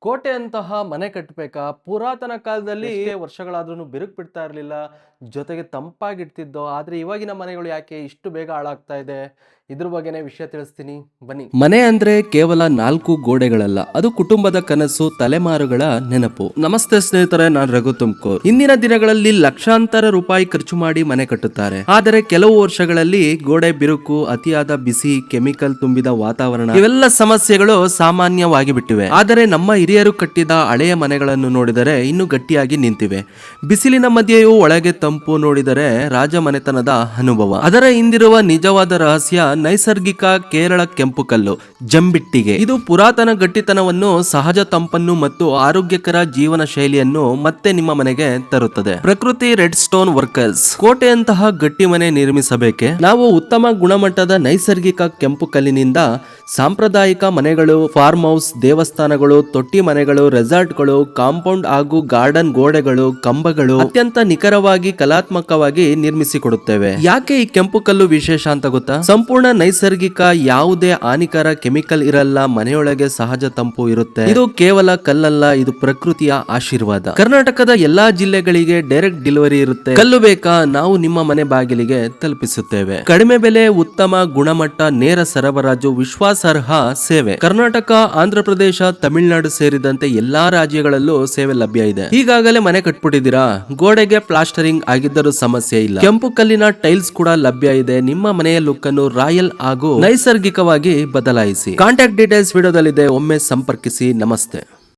ಕೋಟೆ ಅಂತಹ ಮನೆ ಕಟ್ಟಬೇಕಾ? ಪುರಾತನ ಕಾಲದಲ್ಲಿ ಎಷ್ಟೇ ವರ್ಷಗಳಾದ್ರೂ ಬಿರುಕು ಬಿಡ್ತಾ ಇರಲಿಲ್ಲ. ಜೊತೆಗೆ ತಂಪಾಗಿಡ್ತಿದ್ದೋ. ಆದ್ರೆ ಇವಾಗಿನ ಮನೆಗಳು ಯಾಕೆ ಇಷ್ಟು ಬೇಗ ಹಾಳಾಗ್ತಾ ಇದೆ? ಇದ್ರ ಬಗ್ಗೆನೇ ವಿಷಯ ತಿಳಿಸ್ತೀನಿ, ಬನ್ನಿ. ಮನೆ ಅಂದ್ರೆ ಕೇವಲ 4 ಗೋಡೆಗಳಲ್ಲ, ಅದು ಕುಟುಂಬದ ಕನಸು, ತಲೆಮಾರುಗಳ ನೆನಪು. ನಮಸ್ತೆ ಸ್ನೇಹಿತರೆ, ನಾನು ರಘು ತುಮಕೂರ್. ಇಂದಿನ ದಿನಗಳಲ್ಲಿ ಲಕ್ಷಾಂತರ ರೂಪಾಯಿ ಖರ್ಚು ಮಾಡಿ ಮನೆ ಕಟ್ಟುತ್ತಾರೆ. ಆದರೆ ಕೆಲವು ವರ್ಷಗಳಲ್ಲಿ ಗೋಡೆ ಬಿರುಕು, ಅತಿಯಾದ ಬಿಸಿ, ಕೆಮಿಕಲ್ ತುಂಬಿದ ವಾತಾವರಣ, ಇವೆಲ್ಲ ಸಮಸ್ಯೆಗಳು ಸಾಮಾನ್ಯವಾಗಿ ಬಿಟ್ಟಿವೆ. ಆದರೆ ನಮ್ಮ ಹಿರಿಯರು ಕಟ್ಟಿದ ಹಳೆಯ ಮನೆಗಳನ್ನು ನೋಡಿದರೆ ಇನ್ನೂ ಗಟ್ಟಿಯಾಗಿ ನಿಂತಿವೆ. ಬಿಸಿಲಿನ ಮಧ್ಯೆಯೂ ಒಳಗೆ ತಂಪು, ನೋಡಿದರೆ ರಾಜಮನೆತನದ ಅನುಭವ. ಅದರ ಹಿಂದಿರುವ ನಿಜವಾದ ರಹಸ್ಯ ನೈಸರ್ಗಿಕ ಕೇರಳ ಕೆಂಪು ಕಲ್ಲು, ಜಂಬಿಟ್ಟಿಗೆ. ಇದು ಪುರಾತನ ಗಟ್ಟಿತನವನ್ನು, ಸಹಜ ತಂಪನ್ನು ಮತ್ತು ಆರೋಗ್ಯಕರ ಜೀವನ ಶೈಲಿಯನ್ನು ಮತ್ತೆ ನಿಮ್ಮ ಮನೆಗೆ ತರುತ್ತದೆ. ಪ್ರಕೃತಿ ರೆಡ್ ಸ್ಟೋನ್ ವರ್ಕರ್ಸ್. ಕೋಟೆಯಂತಹ ಗಟ್ಟಿ ಮನೆ ನಿರ್ಮಿಸಬೇಕೆ? ನಾವು ಉತ್ತಮ ಗುಣಮಟ್ಟದ ನೈಸರ್ಗಿಕ ಕೆಂಪು ಕಲ್ಲಿನಿಂದ ಸಾಂಪ್ರದಾಯಿಕ ಮನೆಗಳು, ಫಾರ್ಮ್ ಹೌಸ್, ದೇವಸ್ಥಾನಗಳು, ತೊಟ್ಟಿ ಮನೆಗಳು, ರೆಸಾರ್ಟ್ಗಳು, ಕಾಂಪೌಂಡ್ ಹಾಗೂ ಗಾರ್ಡನ್ ಗೋಡೆಗಳು, ಕಂಬಗಳು ಅತ್ಯಂತ ನಿಖರವಾಗಿ, ಕಲಾತ್ಮಕವಾಗಿ ನಿರ್ಮಿಸಿಕೊಡುತ್ತೇವೆ. ಯಾಕೆ ಈ ಕೆಂಪು ಕಲ್ಲು ವಿಶೇಷ ಅಂತ ಗೊತ್ತಾ? ಸಂಪೂರ್ಣ ನೈಸರ್ಗಿಕ, ಯಾವುದೇ ಹಾನಿಕರ ಕೆಮಿಕಲ್ ಇರಲ್ಲ, ಮನೆಯೊಳಗೆ ಸಹಜ ತಂಪು ಇರುತ್ತೆ. ಇದು ಕೇವಲ ಕಲ್ಲಲ್ಲ, ಇದು ಪ್ರಕೃತಿಯ ಆಶೀರ್ವಾದ. ಕರ್ನಾಟಕದ ಎಲ್ಲಾ ಜಿಲ್ಲೆಗಳಿಗೆ ಡೈರೆಕ್ಟ್ ಡೆಲಿವರಿ ಇರುತ್ತೆ. ಕಲ್ಲು ಬೇಕಾ? ನಾವು ನಿಮ್ಮ ಮನೆ ಬಾಗಿಲಿಗೆ ತಲುಪಿಸುತ್ತೇವೆ. ಕಡಿಮೆ ಬೆಲೆ, ಉತ್ತಮ ಗುಣಮಟ್ಟ, ನೇರ ಸರಬರಾಜು, ವಿಶ್ವಾಸಾರ್ಹ ಸೇವೆ. ಕರ್ನಾಟಕ, ಆಂಧ್ರ ಪ್ರದೇಶ, ತಮಿಳುನಾಡು ಸೇರಿದಂತೆ ಎಲ್ಲಾ ರಾಜ್ಯಗಳಲ್ಲೂ ಸೇವೆ ಲಭ್ಯ ಇದೆ. ಈಗಾಗಲೇ ಮನೆ ಕಟ್ಬಿಟ್ಟಿದ್ದೀರಾ? ಗೋಡೆಗೆ ಪ್ಲಾಸ್ಟರಿಂಗ್ ಆಗಿದ್ದರೂ ಸಮಸ್ಯೆ ಇಲ್ಲ. ಕೆಂಪು ಕಲ್ಲಿನ ಟೈಲ್ಸ್ ಕೂಡ ಲಭ್ಯ ಇದೆ. ನಿಮ್ಮ ಮನೆಯ ಲುಕ್ ಅನ್ನು ರಾಯಲ್ ಹಾಗೂ ನೈಸರ್ಗಿಕವಾಗಿ ಬದಲಾಯಿಸಿ. ಕಾಂಟ್ಯಾಕ್ಟ್ ಡೀಟೇಲ್ಸ್ ವಿಡಿಯೋದಲ್ಲಿದೆ, ಒಮ್ಮೆ ಸಂಪರ್ಕಿಸಿ. ನಮಸ್ತೆ.